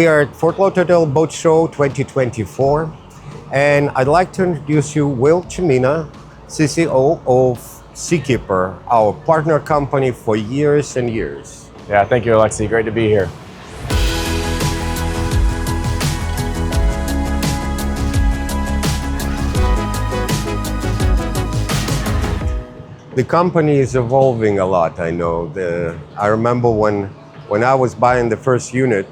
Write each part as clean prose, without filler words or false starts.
We are at Fort Lauderdale Boat Show 2024, and I'd like to introduce you Will Cimino, CCO of Seakeeper, our partner company for years and years. Yeah, thank you, Alexei. Great to be here. The company is evolving a lot, I know. I remember when I was buying the first unit,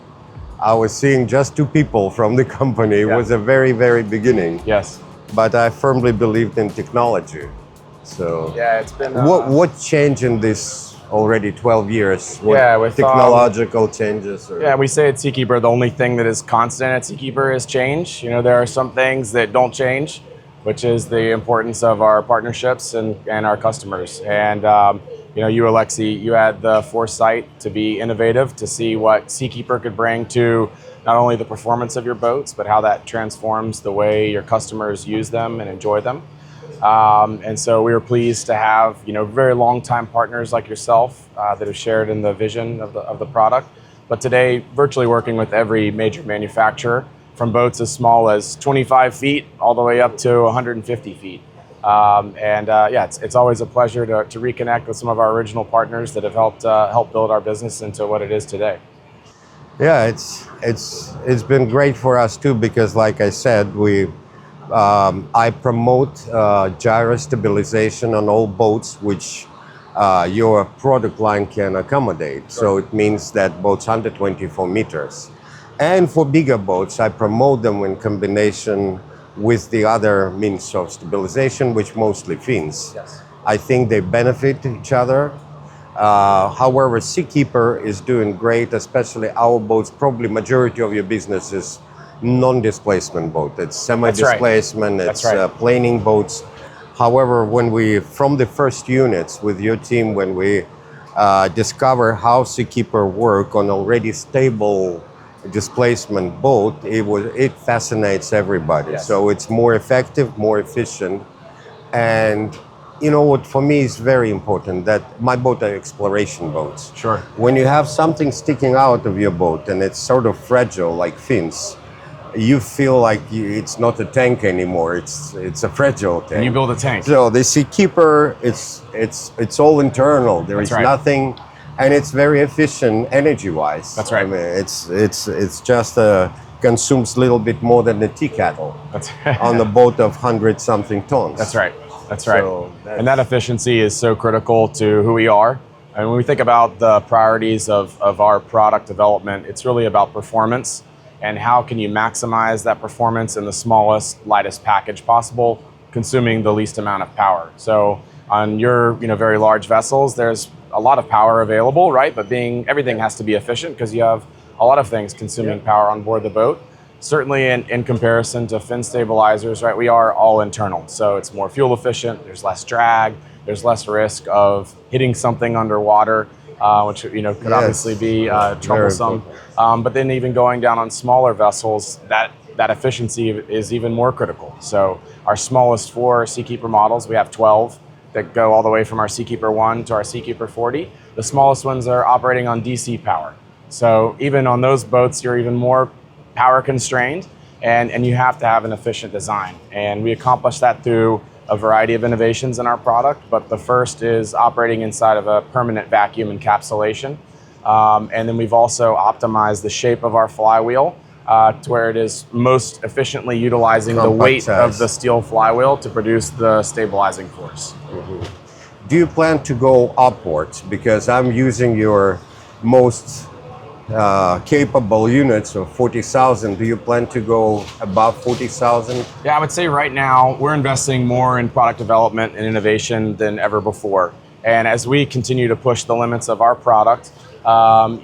I was seeing just two people from the company. It was a very, very beginning. Yes. But I firmly believed in technology. So yeah, it's been... What changed in this already 12 years? What with technological changes? Yeah, we say at Seakeeper, the only thing that is constant at Seakeeper is change. You know, there are some things that don't change, which is the importance of our partnerships and our customers. And you know, you, Alexei, you had the foresight to be innovative, to see what Seakeeper could bring to not only the performance of your boats, but how that transforms the way your customers use them and enjoy them. And so we were pleased to have, you know, very long-time partners like yourself that have shared in the vision of the product. But today, virtually working with every major manufacturer, from boats as small as 25 feet all the way up to 150 feet. Yeah, it's always a pleasure to reconnect with some of our original partners that have helped build our business into what it is today. Yeah, it's been great for us too, because like I said, I promote gyro stabilization on all boats which your product line can accommodate. Sure. So it means that boats under 24 meters. And for bigger boats, I promote them in combination with the other means of stabilization, which mostly fins. Yes. I think they benefit each other. However, Seakeeper is doing great, especially our boats. Probably majority of your business is non-displacement boat. It's semi-displacement, That's right. planing boats. However, from the first units with your team, when we discover how Seakeeper work on already stable displacement boat, it fascinates everybody. Yes. So it's more effective, more efficient. And you know what, for me is very important that my boat are exploration boats. Sure. When you have something sticking out of your boat and it's sort of fragile like fins, you feel like it's not a tank anymore. It's a fragile tank. And you build a tank. So the Seakeeper, it's all internal. There is nothing. And it's very efficient energy-wise. That's right. I mean, it's just consumes a little bit more than the tea kettle on a boat of 100-something tons. That's right. That's right. So and that efficiency is so critical to who we are. And when we think about the priorities of our product development, it's really about performance and how can you maximize that performance in the smallest, lightest package possible, consuming the least amount of power. So on your very large vessels, there's a lot of power available, right? But everything has to be efficient because you have a lot of things consuming power on board the boat. Certainly in comparison to fin stabilizers, right? We are all internal. So it's more fuel efficient, there's less drag, there's less risk of hitting something underwater, which could obviously be troublesome. But then even going down on smaller vessels, that efficiency is even more critical. So our smallest 4 Seakeeper models, we have 12 that go all the way from our Seakeeper 1 to our Seakeeper 40. The smallest ones are operating on DC power. So even on those boats, you're even more power constrained, and you have to have an efficient design. And we accomplish that through a variety of innovations in our product, but the first is operating inside of a permanent vacuum encapsulation. And then we've also optimized the shape of our flywheel to where it is most efficiently utilizing the weight of the steel flywheel to produce the stabilizing force. Mm-hmm. Do you plan to go upwards? Because I'm using your most capable units of 40,000. Do you plan to go above 40,000? Yeah, I would say right now we're investing more in product development and innovation than ever before. And as we continue to push the limits of our product,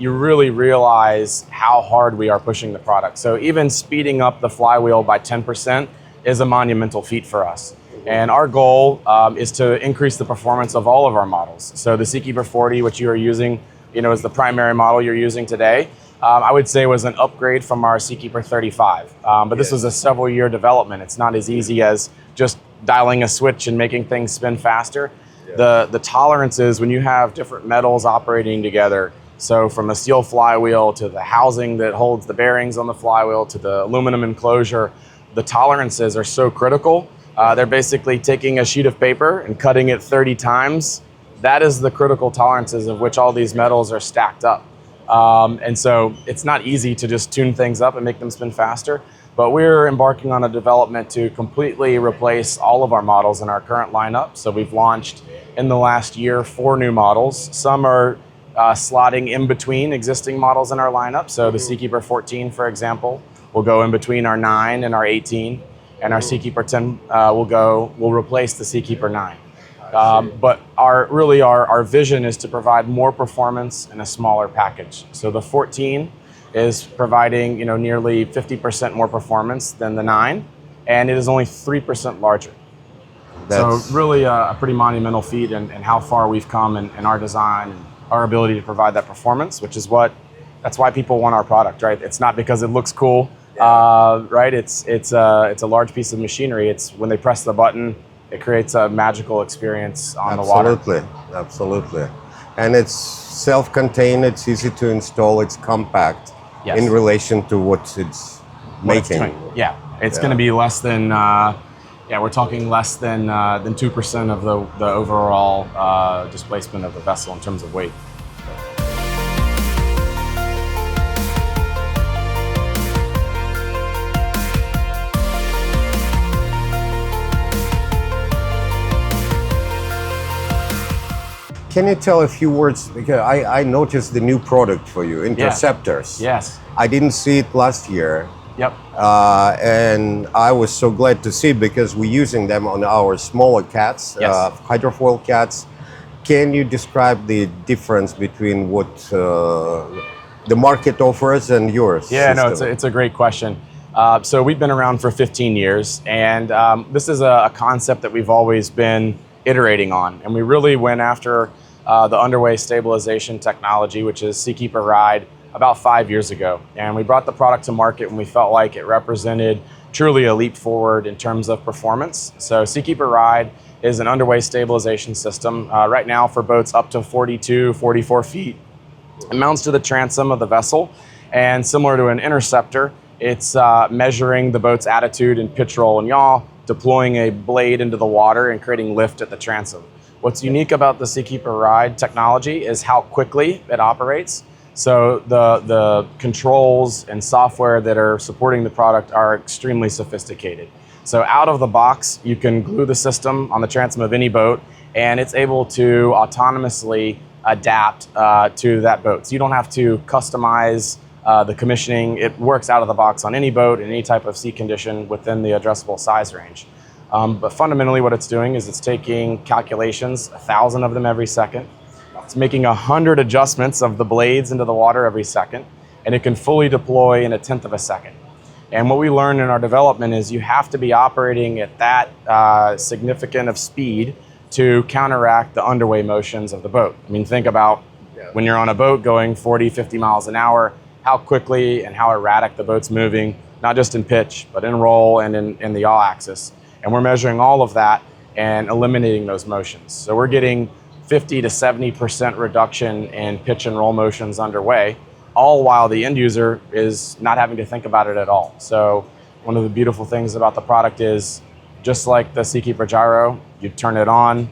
you really realize how hard we are pushing the product. So even speeding up the flywheel by 10% is a monumental feat for us. And our goal is to increase the performance of all of our models. So the Seakeeper 40, which you are using, is the primary model you're using today, I would say was an upgrade from our Seakeeper 35. But this was a several year development. It's not as easy as just dialing a switch and making things spin faster. The tolerances, when you have different metals operating together, So from a steel flywheel to the housing that holds the bearings on the flywheel to the aluminum enclosure, the tolerances are so critical. They're basically taking a sheet of paper and cutting it 30 times. That is the critical tolerances of which all these metals are stacked up. And so it's not easy to just tune things up and make them spin faster, but we're embarking on a development to completely replace all of our models in our current lineup. So we've launched in the last year 4 new models. Some are slotting in between existing models in our lineup. So the Seakeeper 14, for example, will go in between our 9 and our 18, and our Seakeeper 10 will replace the Seakeeper 9. But our vision is to provide more performance in a smaller package. So the 14 is providing nearly 50% more performance than the 9, and it is only 3% larger. So really a pretty monumental feat in how far we've come in our design and our ability to provide that performance, that's why people want our product, right? It's not because it looks cool, right? It's a large piece of machinery. It's when they press the button, it creates a magical experience on the water. Absolutely. And it's self-contained, it's easy to install, it's compact in relation to what it's making. It's going to be less than, we're talking less than 2% of the overall displacement of the vessel in terms of weight. Can you tell a few words, because I noticed the new product for you, interceptors. Yes. I didn't see it last year. Yep. And I was so glad to see, because we're using them on our smaller cats, hydrofoil cats. Can you describe the difference between what the market offers and yours? It's a great question. So we've been around for 15 years, and this is a concept that we've always been iterating on. And we really went after the underway stabilization technology, which is Seakeeper Ride, about 5 years ago. And we brought the product to market when we felt like it represented truly a leap forward in terms of performance. So Seakeeper Ride is an underway stabilization system right now for boats up to 42, 44 feet. It mounts to the transom of the vessel, and similar to an interceptor, it's measuring the boat's attitude and pitch, roll, and yaw, deploying a blade into the water and creating lift at the transom. What's unique about the Seakeeper Ride technology is how quickly it operates. So the controls and software that are supporting the product are extremely sophisticated. So out of the box, you can glue the system on the transom of any boat, and it's able to autonomously adapt to that boat. So you don't have to customize the commissioning. It works out of the box on any boat in any type of sea condition within the addressable size range. But fundamentally what it's doing is it's taking calculations, 1,000 of them every second. It's making 100 adjustments of the blades into the water every second, and it can fully deploy in 1/10 of a second. And what we learned in our development is you have to be operating at that significant of speed to counteract the underway motions of the boat. I mean, think about when you're on a boat going 40, 50 miles an hour, how quickly and how erratic the boat's moving, not just in pitch, but in roll and in the yaw axis. And we're measuring all of that and eliminating those motions. So we're getting 50 to 70% reduction in pitch and roll motions underway, all while the end user is not having to think about it at all. So one of the beautiful things about the product is, just like the Seakeeper gyro, you turn it on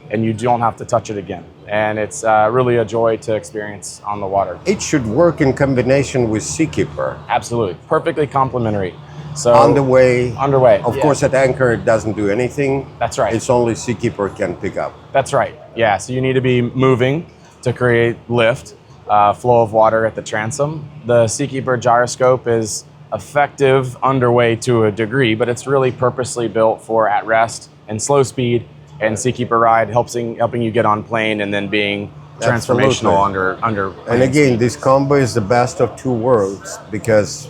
and you don't have to touch it again. And it's really a joy to experience on the water. It should work in combination with Seakeeper. Absolutely, perfectly complementary. So underway. Of yeah. course, at anchor it doesn't do anything. That's right. It's only Seakeeper can pick up. That's right. Yeah. So you need to be moving to create lift, flow of water at the transom. The Seakeeper gyroscope is effective underway to a degree, but it's really purposely built for at rest and slow speed. And Seakeeper Ride helping you get on plane and then being transformational under. And again, this combo is the best of two worlds, because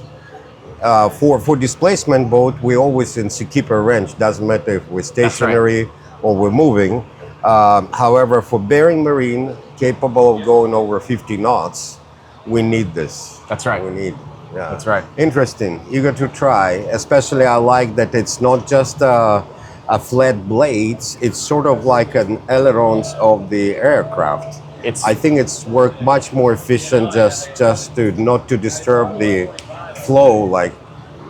for displacement boat, we always in Seakeeper range. Doesn't matter if we're stationary or we're moving. However, for Bering Marine, capable of going over 50 knots, we need this. That's right. We need. Yeah. That's right. Interesting. Eager to try. Especially, I like that it's not just a flat blades. It's sort of like an ailerons of the aircraft. I think it's worked much more efficient just to not to disturb the flow. Like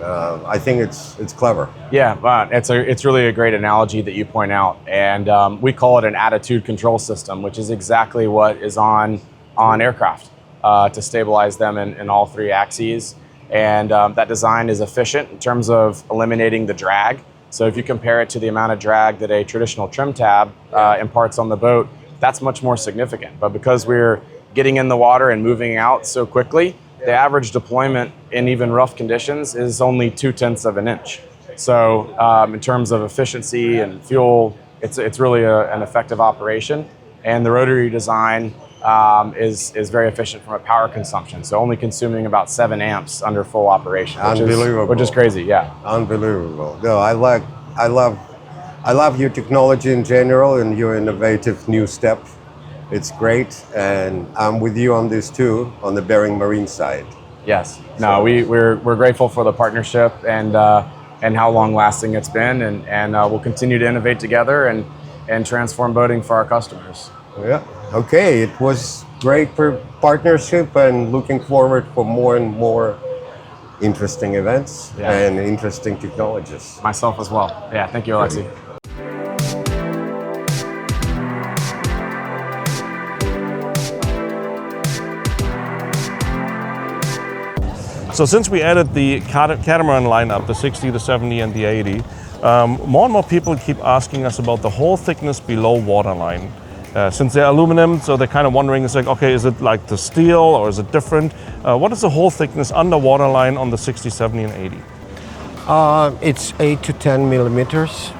I think it's clever. Yeah, but it's really a great analogy that you point out, and we call it an attitude control system, which is exactly what is on aircraft to stabilize them in all three axes. And that design is efficient in terms of eliminating the drag. So if you compare it to the amount of drag that a traditional trim tab imparts on the boat, that's much more significant. But because we're getting in the water and moving out so quickly, the average deployment in even rough conditions is only 0.2 of an inch. So in terms of efficiency and fuel, it's really an effective operation. And the rotary design is very efficient from a power consumption. So only consuming about 7 amps under full operation, which is crazy. Yeah, unbelievable. No, I love your technology in general and your innovative new step. It's great, and I'm with you on this too, on the Bering Marine side. Yes. No, we're grateful for the partnership and how long lasting it's been, and we'll continue to innovate together and transform boating for our customers. Yeah. Okay. It was great partnership, and looking forward for more and more interesting events and interesting technologies. Myself as well. Yeah. Thank you, Alexei. So since we added the catamaran lineup, the 60, the 70, and the 80, more and more people keep asking us about the whole thickness below waterline. Since they're aluminum, so they're kind of wondering, it's like, okay, is it like the steel or is it different? What is the whole thickness under waterline on the 60, 70, and 80? It's 8 to 10 millimeters.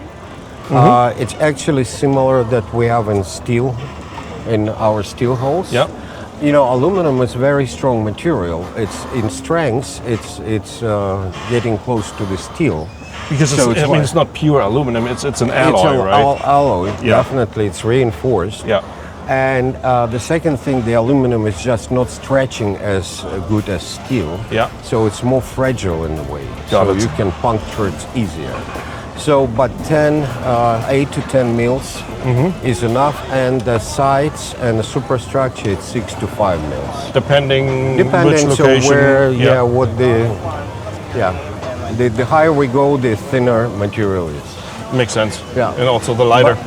It's actually similar that we have in steel, in our steel hulls. Yeah. You know, aluminum is very strong material. It's in strength. It's getting close to the steel. Because it's not pure aluminum. It's an alloy, right? It's an alloy. Yeah. Definitely, it's reinforced. Yeah. And the second thing, the aluminum is just not stretching as good as steel. Yeah. So it's more fragile in a way. Got so it. you can puncture it easier. So, but 8 to 10 mils is enough, and the sides and the superstructure, it's 6 to 5 mils. Depending which location. So where, the higher we go, the thinner material is. Makes sense. Yeah. And also the lighter.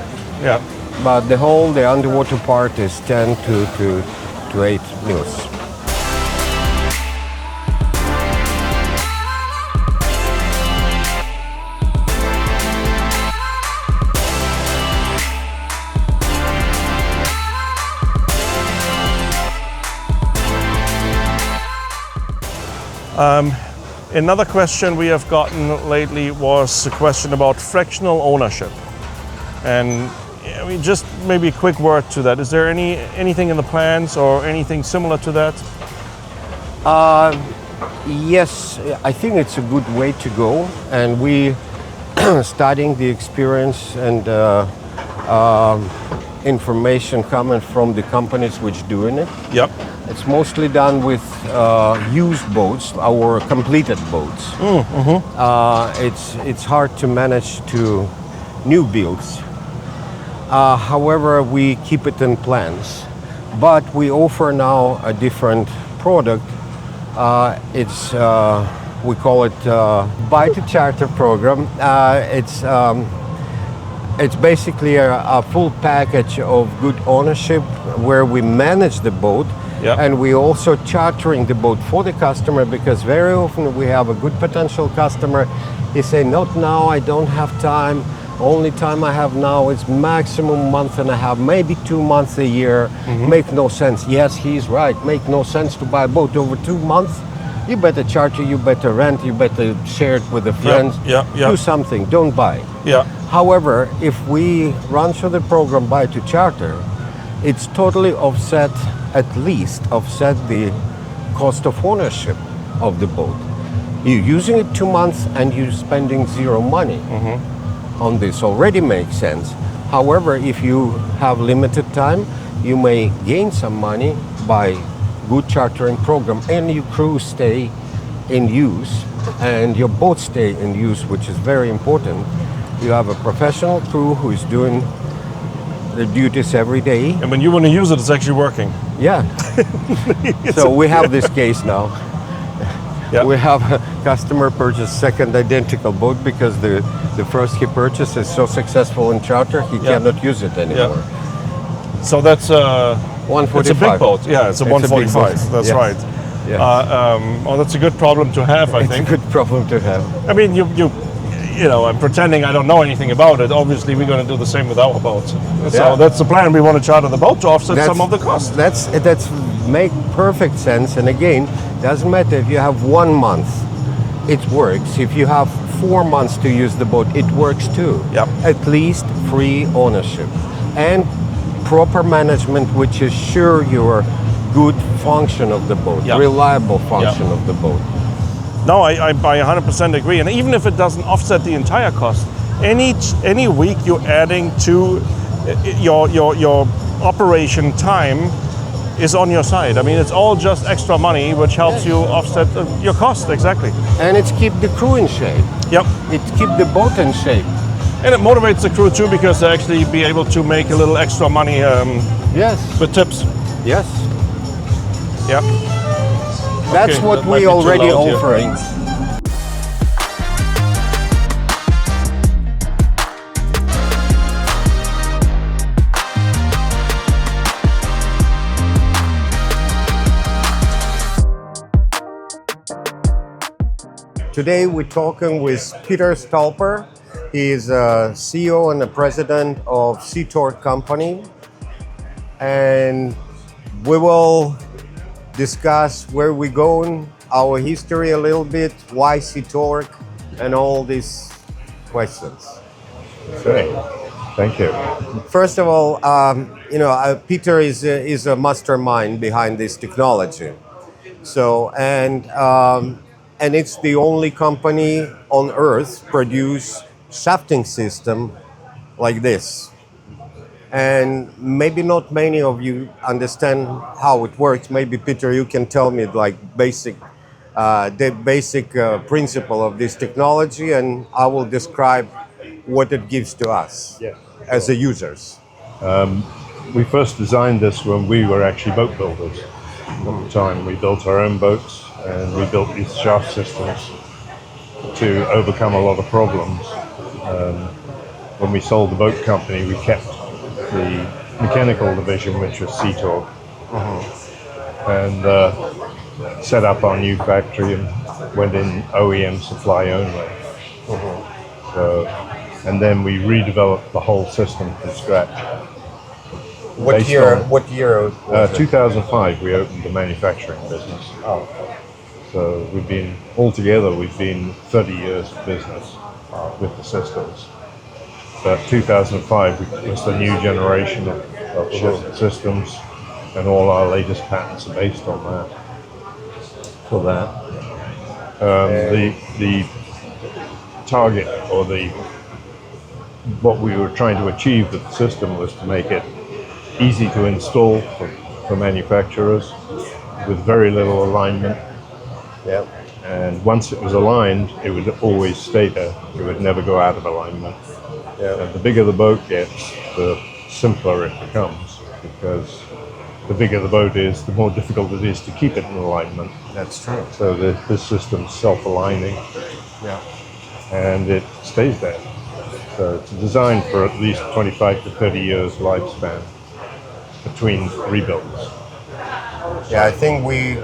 But the underwater part is 10 to 8 mils. Another question we have gotten lately was a question about fractional ownership. And just maybe a quick word to that. Is there anything in the plans or anything similar to that? Yes, I think it's a good way to go, and we studying the experience and information coming from the companies which doing it. Yep. It's mostly done with used boats, our completed boats. It's hard to manage to new builds. However, we keep it in plans, but we offer now a different product. We call it buy to charter program. It's basically a full package of good ownership where we manage the boat. Yep. And we also chartering the boat for the customer, because very often we have a good potential customer. He say, not now, I don't have time. Only time I have now is maximum month and a half, maybe 2 months a year. Make no sense. Yes, he's right. Make no sense to buy a boat over 2 months. You better charter, you better rent, you better share it with the friends. Do something, don't buy. However, if we run through the program buy to charter, it's totally offset the cost of ownership of the boat. You're using it 2 months and you're spending zero money on this. Already makes sense. However, if you have limited time, you may gain some money by good chartering program, and your crew stay in use and your boat stay in use, which is very important. You have a professional crew who is doing the duties every day. And when you want to use it, it's actually working. Yeah. So we have this case now. Yeah. We have a customer purchased second identical boat because the first he purchased is so successful in charter he cannot use it anymore. So that's 145. it's a big boat. Yeah, it's a It's a big 145. boat. That's Yes. right. Yes. Well, that's a good problem to have, I think. It's a good problem to have. I mean, you know, I'm pretending I don't know anything about it. Obviously, we're going to do the same with our boat. So that's the plan. We want to charter the boat to offset some of the cost. That's make perfect sense. And again, doesn't matter if you have 1 month, it works. If you have 4 months to use the boat, it works too. Yep. At least free ownership and proper management, which assure your good function of the boat, Yep. reliable function of the boat. No, I 100% agree. And even if it doesn't offset the entire cost, any week you're adding to your operation time is on your side. I mean, it's all just extra money, which helps you offset your cost. Exactly. And it's keep the crew in shape. Yep. It keep the boat in shape. And it motivates the crew too, because they actually be able to make a little extra money Yes. with tips. Yes. Yep. That's Okay, what that might we be too already loud here. offering. Today we're talking with Peter Stolper. He is a CEO and the president of Seatorque company. And we will discuss where we're going, our history a little bit, why Seatorque, and all these questions. Okay, thank you. First of all, Peter is a mastermind behind this technology. So, and it's the only company on earth produce shafting system like this. And maybe not many of you understand how it works. Maybe Peter, you can tell me like the basic principle of this technology, and I will describe what it gives to us as a users. We first designed this when we were actually boat builders. At the time, we built our own boats, and we built these shaft systems to overcome a lot of problems. When we sold the boat company, we kept the mechanical division, which was Seatorque, and set up our new factory and went in OEM supply only. So, and then we redeveloped the whole system from scratch. What year? Was it? 2005, we opened the manufacturing business. Oh. So we've been, altogether, we've been 30 years of business with the systems. But 2005 was the new generation of shift systems, and all our latest patents are based on that. For that. The target, or what we were trying to achieve with the system, was to make it easy to install for manufacturers with very little alignment. Yeah. And once it was aligned, it would always stay there. It would never go out of alignment. Yeah. And the bigger the boat gets, the simpler it becomes, because the bigger the boat is, the more difficult it is to keep it in alignment. That's true. So this system's self-aligning, Yeah. and it stays there. So it's designed for at least 25 to 30 years lifespan between rebuilds. Yeah, I think we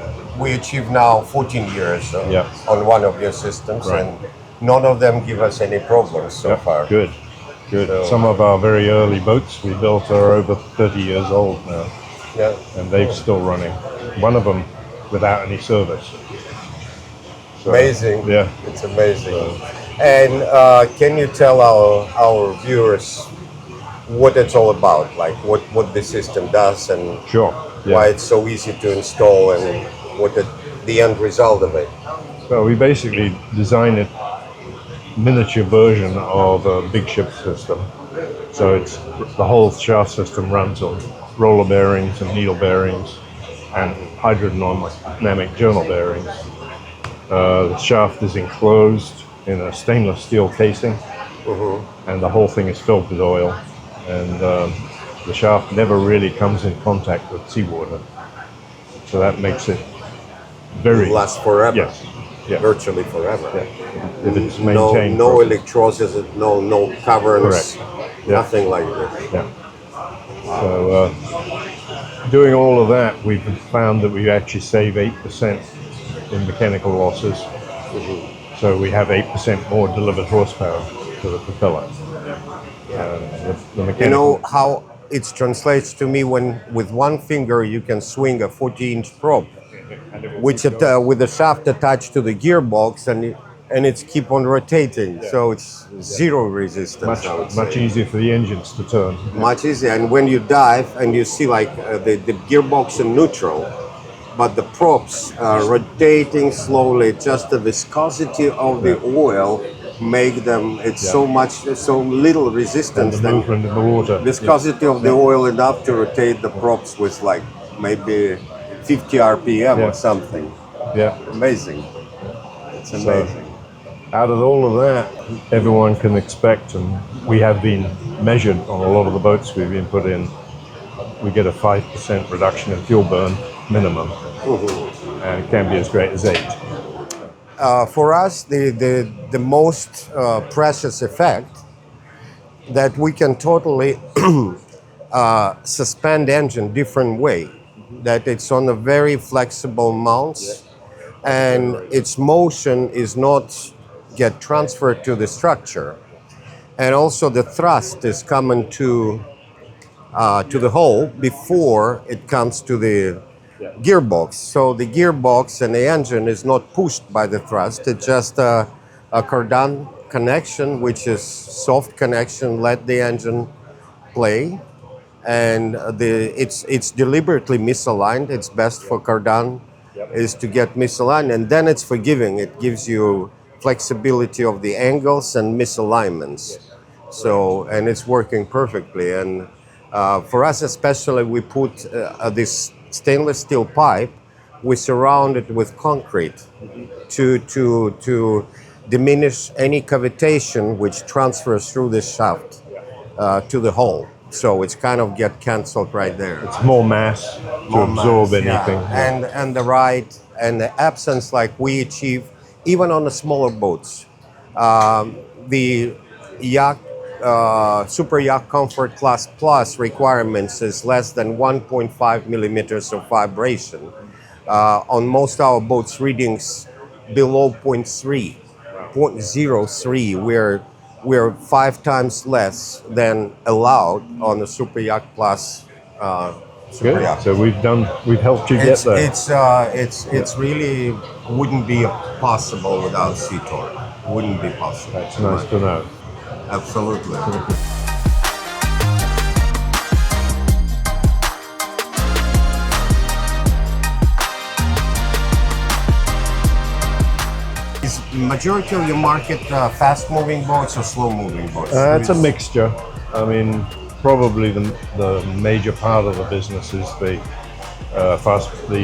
achieved now 14 years on one of your systems, Right. and none of them give us any problems so far. Good. So- Some of our very early boats we built are over 30 years old now, Yeah. and they're still running. One of them without any service. So, Amazing. Yeah. It's amazing. And can you tell our viewers what it's all about, like what the system does and Sure. Yeah. why it's so easy to install and what the end result of it? So we basically design a miniature version of a big ship system. So it's the whole shaft system runs on roller bearings and needle bearings and hydrodynamic journal bearings. The shaft is enclosed in a stainless steel casing, and the whole thing is filled with oil. And the shaft never really comes in contact with seawater. So that makes it very... Lasts forever. Yes. Yeah. Virtually forever. Yeah. If it's No, maintained no properly. electrolysis, no caverns, Correct. Yeah. nothing like this. Yeah. So doing all of that, we've found that we actually save 8% in mechanical losses. So we have 8% more delivered horsepower to the propeller. The mechanical... You know how it translates to me when with one finger you can swing a 40-inch prop, which with the shaft attached to the gearbox, and it's keep on rotating, so it's zero resistance. Much easier for the engines to turn. Much easier, and when you dive and you see like the gearbox in neutral, but the props are rotating slowly, just the viscosity of the oil make them, it's so little resistance. And the movement in the water. Viscosity of the oil enough to rotate the props with like maybe 50 RPM or something. Yeah. Amazing. It's amazing. So, out of all of that, everyone can expect, and we have been measured on a lot of the boats we've been put in, we get a 5% reduction in fuel burn minimum. And it can be as great as 8. For us, the most precious effect that we can totally suspend engine different way, that it's on a very flexible mounts, and its motion is not get transferred to the structure, and also the thrust is coming to the hull before it comes to the gearbox. So the gearbox and the engine is not pushed by the thrust. It's just a cardan connection, which is soft connection. Let the engine play, and it's deliberately misaligned. It's best for cardan is to get misaligned, and then it's forgiving. It gives you flexibility of the angles and misalignments. So, and it's working perfectly. And for us especially, we put this stainless steel pipe, we surround it with concrete to diminish any cavitation which transfers through the shaft to the hull. So it's kind of get canceled right there. It's more mass to absorb anything. Yeah. And the right and the absence like we achieve even on the smaller boats. The yacht Super Yacht Comfort Class Plus requirements is less than 1.5 millimeters of vibration. On most our boats, readings below 0.3, 0.03. We're 5 times less than allowed on the Super Yacht Plus. Super Yacht. So we've helped you get there. It's really wouldn't be possible without Seatorque. Wouldn't be possible. That's nice to know. Absolutely. Is majority of your market fast-moving boats or slow-moving boats? It's a mixture. I mean, probably the major part of the business is the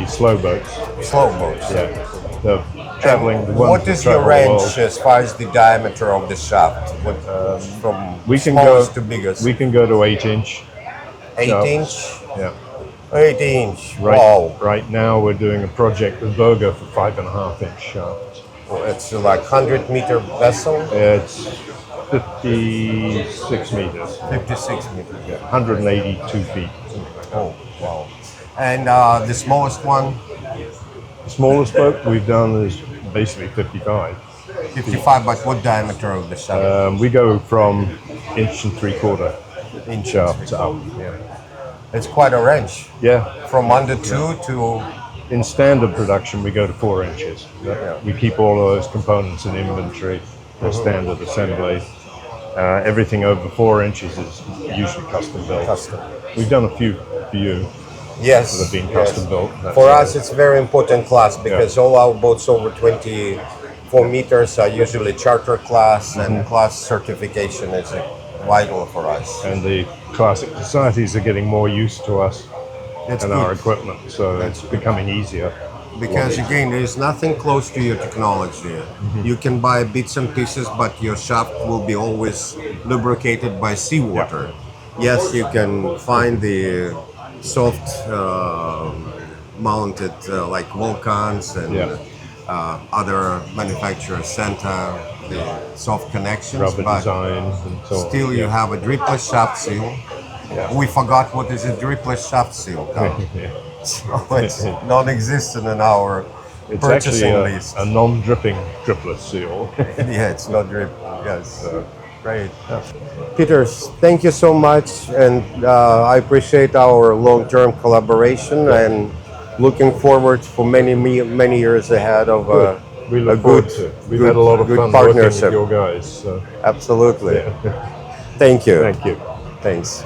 slow boats. Slow boats. Yeah. The traveling. What is your range as far as the diameter of the shaft? From smallest to biggest? We can go to 8-inch. 8-inch? Yeah. 8-inch. Right, Wow. right now we're doing a project with Berger for 5.5-inch shafts. Well, it's like 100-meter vessel? It's 56 meters. 56 meters. Yeah. 182 feet. Oh, wow. And the smallest one? The smallest boat we've done is basically 55. 55, but what diameter of the shaft? We go from 1.75 inch shafts up. Yeah. It's quite a range. Yeah. From under 2 to... In standard production, we go to 4 inches. We keep all of those components in inventory for standard assembly. Everything over 4 inches is usually custom built. Custom. We've done a few for you. Yes. That have been custom built. For us, it's very important class because all our boats over 24 meters are usually charter class, and class certification is vital for us. And the classic societies are getting more used to us That's and good. our equipment, so it's becoming easier. Because again, there is nothing close to your technology. You can buy bits and pieces, but your shaft will be always lubricated by seawater. yes, you can find the soft mounted like Vulcans and Yeah. other manufacturers sent the soft connections, Rubber but designs and so on. still you Yeah. have a dripless shaft seal. Yeah. We forgot what is a dripless shaft seal. Yeah. So it's non-existent in our It's actually purchasing list. a non-dripping dripless seal. Yeah, it's not drip. Yes, great. Peter, thank you so much, and I appreciate our long-term collaboration, and looking forward for many years ahead of We a look good, forward to it. We've had a lot of good fun working with partnership. your guys. So. Absolutely. Thank you. Thank you. Thanks.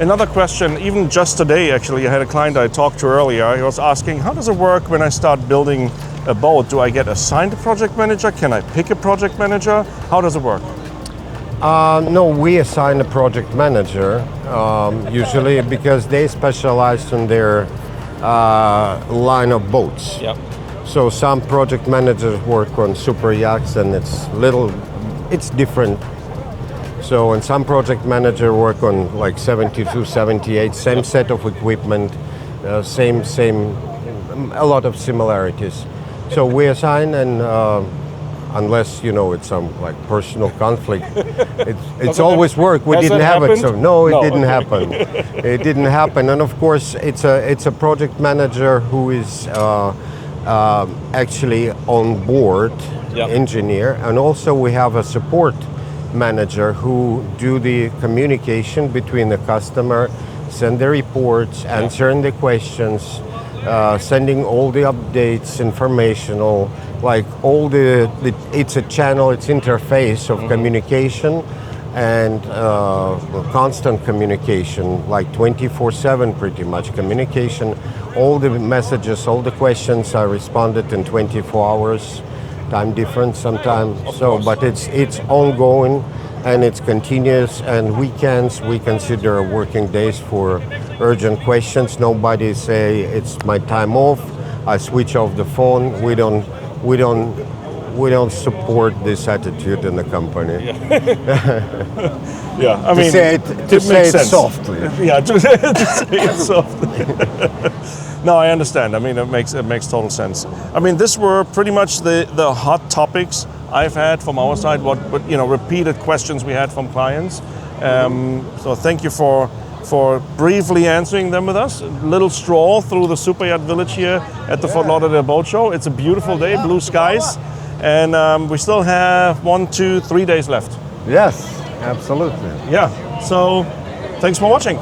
Another question, even just today actually, I had a client I talked to earlier. He was asking, how does it work when I start building a boat? Do I get assigned a project manager? Can I pick a project manager? How does it work? No, we assign a project manager, usually because they specialize in their line of boats. Yep. So some project managers work on super yachts, and it's different. So, and some project manager work on like 72, 78, same set of equipment, same, a lot of similarities. So we assign, and unless it's some like personal conflict, it's always work. We Has didn't that have it, so happened? no, it No, didn't okay. happen. It didn't happen, and of course, it's a project manager who is actually on board, Yep. engineer, and also we have a support manager who do the communication between the customer, send the reports, answering the questions, sending all the updates, informational, like all it's a channel, it's interface of communication and constant communication, like 24/7 pretty much communication. All the messages, all the questions are responded in 24 hours. Time difference sometimes. So, but it's ongoing and it's continuous. And weekends we consider working days for urgent questions. Nobody say it's my time off. I switch off the phone. We don't support this attitude in the company. Yeah, I To mean, say makes it sense. softly. Yeah, to say it softly. No, I understand. I mean, it makes total sense. I mean, these were pretty much the hot topics I've had from our side. What repeated questions we had from clients. So thank you for briefly answering them with us. A little stroll through the Super Yacht Village here at the Fort Lauderdale Boat Show. It's a beautiful day, blue skies, and we still have 1, 2, 3 days left. Yes, absolutely. Yeah. So thanks for watching.